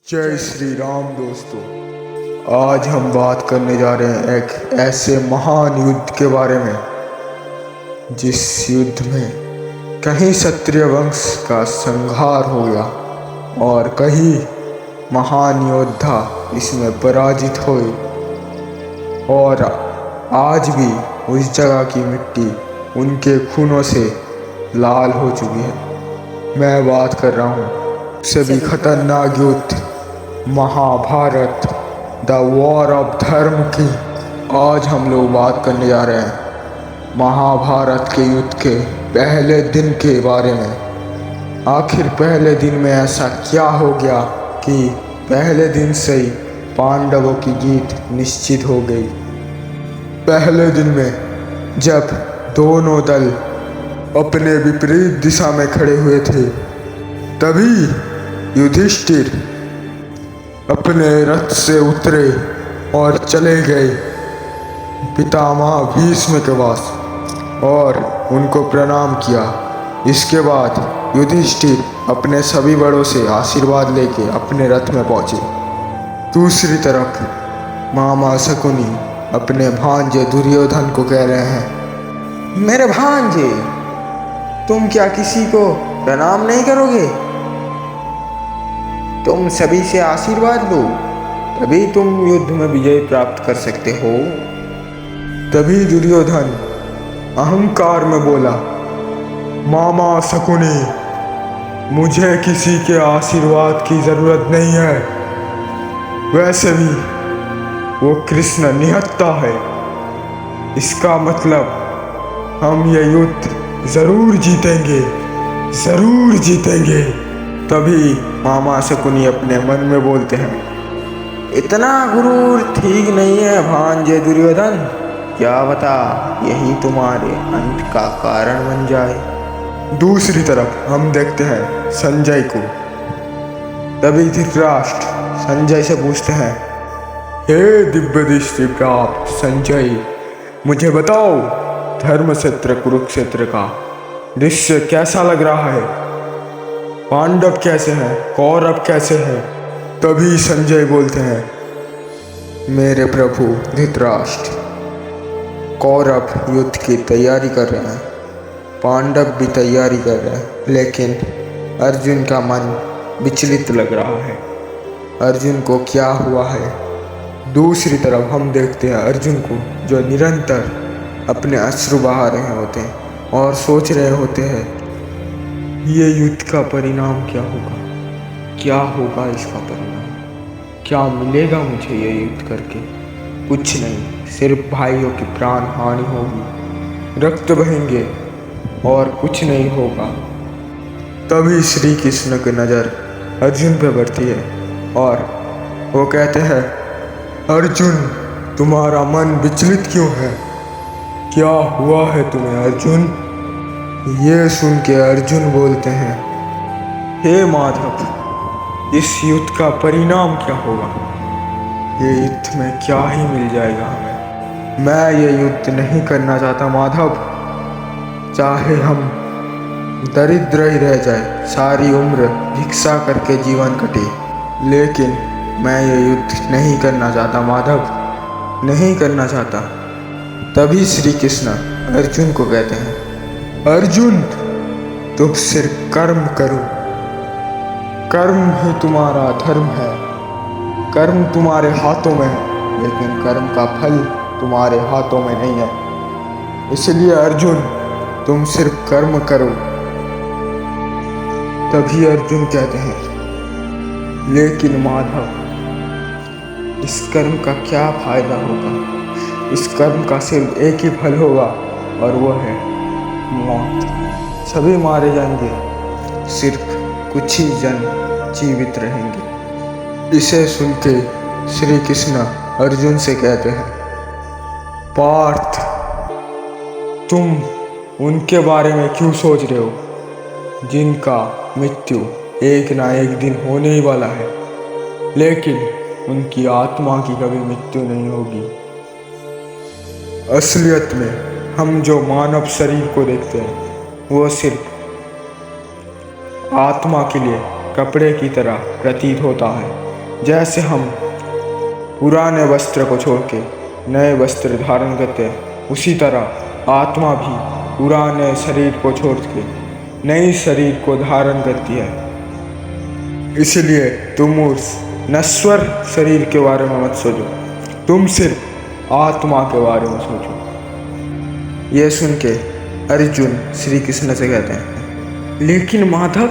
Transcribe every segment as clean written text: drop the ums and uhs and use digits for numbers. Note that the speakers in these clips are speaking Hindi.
जय श्री राम दोस्तों। आज हम बात करने जा रहे हैं एक ऐसे महान युद्ध के बारे में जिस युद्ध में कहीं क्षत्रिय वंश का संहार हो गया और कई महान योद्धा इसमें पराजित हुए और आज भी उस जगह की मिट्टी उनके खूनों से लाल हो चुकी है। मैं बात कर रहा हूँ सभी खतरनाक युद्ध महाभारत, द वॉर ऑफ धर्म की। आज हम लोग बात करने जा रहे हैं महाभारत के युद्ध के पहले दिन के बारे में। आखिर पहले दिन में ऐसा क्या हो गया कि पहले दिन से ही पांडवों की जीत निश्चित हो गई। पहले दिन में जब दोनों दल अपने विपरीत दिशा में खड़े हुए थे, तभी युधिष्ठिर अपने रथ से उतरे और चले गए पितामह भीष्म के पास और उनको प्रणाम किया। इसके बाद युधिष्ठिर अपने सभी बड़ों से आशीर्वाद लेके अपने रथ में पहुंचे। दूसरी तरफ मामा शकुनी अपने भांजे दुर्योधन को कह रहे हैं, मेरे भांजे, तुम क्या किसी को प्रणाम नहीं करोगे? तुम सभी से आशीर्वाद लो, तभी तुम युद्ध में विजय प्राप्त कर सकते हो। तभी दुर्योधन अहंकार में बोला, मामा शकुनी, मुझे किसी के आशीर्वाद की जरूरत नहीं है। वैसे भी वो कृष्ण निहत्था है। इसका मतलब हम ये युद्ध जरूर जीतेंगे, जरूर जीतेंगे। तभी मामा शकुनी अपने मन में बोलते हैं, इतना गुरूर ठीक नहीं है भांजे दुर्योधन। क्या बता यही तुम्हारे अंत का कारण बन जाए। दूसरी तरफ हम देखते हैं संजय को। तभी धृतराष्ट्र संजय से पूछते हैं, हे दिव्य दृष्टि प्राप्त संजय, मुझे बताओ धर्म क्षेत्र कुरुक्षेत्र का दृश्य कैसा लग रहा है? पांडव कैसे हैं, कौरव कैसे हैं? तभी संजय बोलते हैं, मेरे प्रभु धृतराष्ट्र, कौरव युद्ध की तैयारी कर रहे हैं, पांडव भी तैयारी कर रहे हैं, लेकिन अर्जुन का मन विचलित लग रहा है। अर्जुन को क्या हुआ है? दूसरी तरफ हम देखते हैं अर्जुन को, जो निरंतर अपने अश्रु बहा रहे होते हैं और सोच रहे होते हैं, ये युद्ध का परिणाम क्या होगा? क्या होगा इसका परिणाम? क्या मिलेगा मुझे ये युद्ध करके? कुछ नहीं, सिर्फ भाइयों की प्राण हानि होगी, रक्त बहेंगे और कुछ नहीं होगा। तभी श्री कृष्ण की नज़र अर्जुन पे पड़ती है और वो कहते हैं, अर्जुन, तुम्हारा मन विचलित क्यों है? क्या हुआ है तुम्हें अर्जुन? ये सुन के अर्जुन बोलते हैं, हे माधव, इस युद्ध का परिणाम क्या होगा? ये युद्ध में क्या ही मिल जाएगा हमें? मैं ये युद्ध नहीं करना चाहता माधव। चाहे हम दरिद्र ही रह जाए, सारी उम्र भिक्षा करके जीवन कटे, लेकिन मैं ये युद्ध नहीं करना चाहता माधव, नहीं करना चाहता। तभी श्री कृष्ण अर्जुन को कहते हैं, अर्जुन, तुम सिर्फ कर्म करो, कर्म ही तुम्हारा धर्म है। कर्म तुम्हारे हाथों में है, लेकिन कर्म का फल तुम्हारे हाथों में नहीं है। इसलिए अर्जुन, तुम सिर्फ कर्म करो। तभी अर्जुन कहते हैं, लेकिन माधव, इस कर्म का क्या फायदा होगा? इस कर्म का सिर्फ एक ही फल होगा और वो है मौत। सभी मारे जाएंगे, सिर्फ कुछ ही जन जीवित रहेंगे। इसे सुन के श्री कृष्ण अर्जुन से कहते हैं, पार्थ, तुम उनके बारे में क्यों सोच रहे हो जिनका मृत्यु एक ना एक दिन होने ही वाला है, लेकिन उनकी आत्मा की कभी मृत्यु नहीं होगी। असलियत में हम जो मानव शरीर को देखते हैं वो सिर्फ आत्मा के लिए कपड़े की तरह प्रतीत होता है, जैसे हम पुराने वस्त्र को छोड़ के नए वस्त्र धारण करते हैं, उसी तरह आत्मा भी पुराने शरीर को छोड़ के नई शरीर को धारण करती है। इसलिए तुम उस नश्वर शरीर के बारे में मत सोचो, तुम सिर्फ आत्मा के बारे में सोचो। यह सुन के अर्जुन श्री कृष्ण से कहते हैं, लेकिन माधव,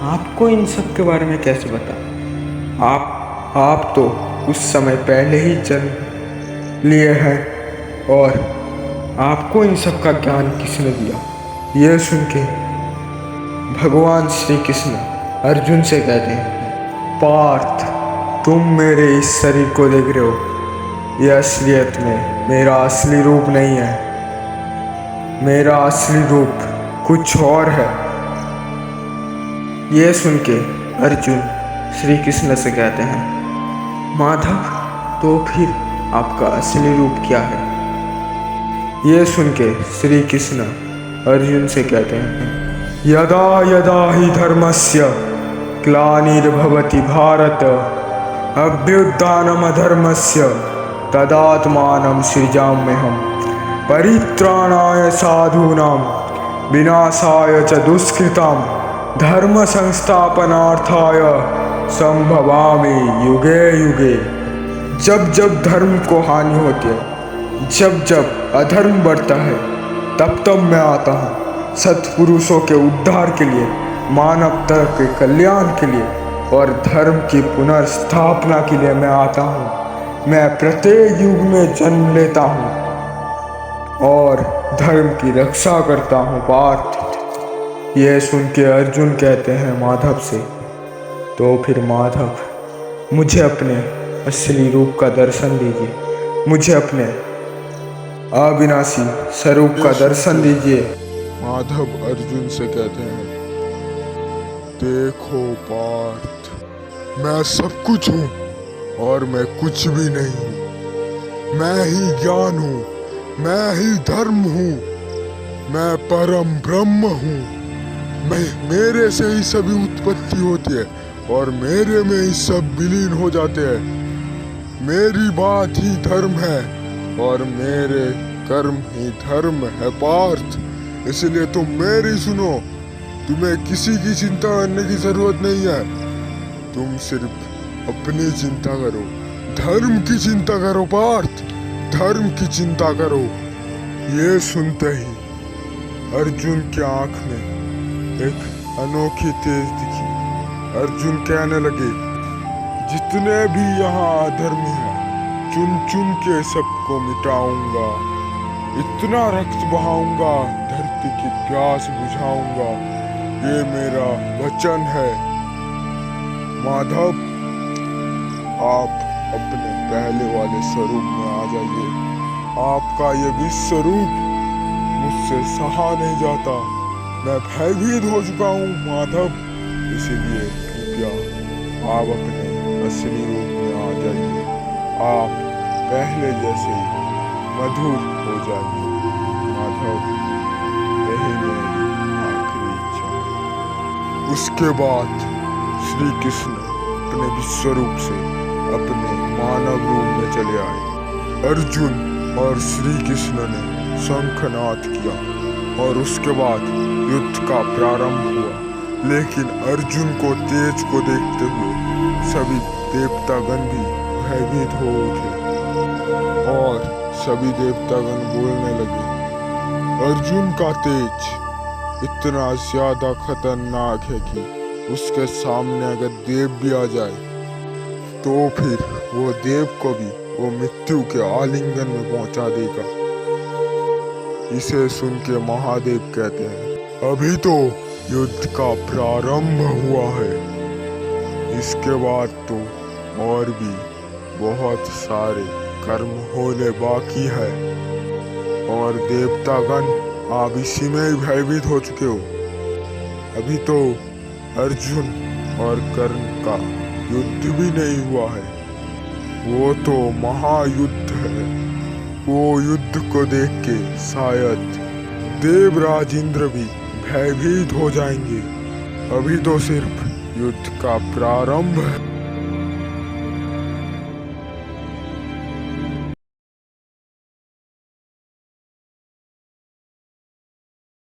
आपको इन सब के बारे में कैसे पता? आप तो कुछ समय पहले ही जन्म लिए हैं, और आपको इन सब का ज्ञान किसने दिया? यह सुन के भगवान श्री कृष्ण अर्जुन से कहते हैं, पार्थ, तुम मेरे इस शरीर को देख रहे हो, यह असलियत में मेरा असली रूप नहीं है। मेरा असली रूप कुछ और है। यह सुन के अर्जुन श्री कृष्ण से कहते हैं, माधव, तो फिर आपका असली रूप क्या है? यह सुन के श्री कृष्ण अर्जुन से कहते हैं, यदा यदा हि धर्मस्य ग्लानिर्भवति भारत, अभ्युत्थानमधर्मस्य तदात्मानं सृजाम्यहम्, परित्राणाय साधूनां विनाशाय च दुष्कृतां, धर्म संस्थापनार्थाय संभवामि युगे युगे। जब जब धर्म को हानि होती है, जब जब अधर्म बढ़ता है, तब तब मैं आता हूँ सत्पुरुषों के उद्धार के लिए, मानवता के कल्याण के लिए और धर्म की पुनर्स्थापना के लिए मैं आता हूँ। मैं प्रत्येक युग में जन्म लेता हूँ और धर्म की रक्षा करता हूँ पार्थ। यह सुन के अर्जुन कहते हैं माधव से, तो फिर माधव, मुझे अपने असली रूप का दर्शन दीजिए, मुझे अपने अविनाशी स्वरूप का दर्शन दीजिए। माधव अर्जुन से कहते हैं, देखो पार्थ, मैं सब कुछ हूँ और मैं कुछ भी नहीं हूँ। मैं ही ज्ञान हूँ, मैं ही धर्म हूँ, मैं परम ब्रह्म हूँ। मेरे से ही सभी उत्पत्ति होती है और मेरे में ही सब विलीन हो जाते हैं। मेरी बात ही धर्म है और मेरे कर्म ही धर्म है पार्थ। इसलिए तुम मेरी सुनो, तुम्हें किसी की चिंता करने की जरूरत नहीं है। तुम सिर्फ अपनी चिंता करो, धर्म की चिंता करो पार्थ, धर्म की चिंता करो। ये सुनते ही अर्जुन की आंख में एक अनोखी तेज दिखी। अर्जुन कहने लगे, जितने भी यहाँ अधर्मी हैं, चुन चुन के सबको मिटाऊंगा, इतना रक्त बहाऊंगा, धरती की प्यास बुझाऊंगा। ये मेरा वचन है। माधव, आप अपने पहले वाले स्वरूप में आ जाइए। आपका ये विश्व स्वरूप मुझसे सहा नहीं जाता। मैं भयभीत हो चुका हूँ माधव, इसीलिए कृपया आप अपने असली रूप में आ जाइए। आप पहले जैसे मधुर हो जाइए माधव, यही मेरी आखिरी इच्छा है। उसके बाद श्री कृष्ण अपने विश्व रूप से अपने मानव रूप में चले आए। अर्जुन और श्री कृष्ण ने शंखनाद किया और उसके बाद युद्ध का प्रारंभ हुआ। लेकिन अर्जुन को तेज को देखते हुए सभी देवतागण भी भयभीत हो उठे और सभी देवतागण बोलने लगे, अर्जुन का तेज इतना ज्यादा खतरनाक है कि उसके सामने अगर देव भी आ जाए तो फिर वो देव को भी वो मृत्यु के आलिंगन में पहुंचा देगा। इसे सुन के महादेव कहते हैं, अभी तो युद्ध का प्रारंभ हुआ है, इसके बाद तो और भी बहुत सारे कर्म होने बाकी है। और देवतागण आप इसी में ही भयभीत हो चुके हो। अभी तो अर्जुन और कर्ण का युद्ध भी नहीं हुआ है, वो तो महायुद्ध है। वो युद्ध को देख के शायद देवराज इंद्र भी भयभीत हो जाएंगे। अभी तो सिर्फ युद्ध का प्रारंभ है।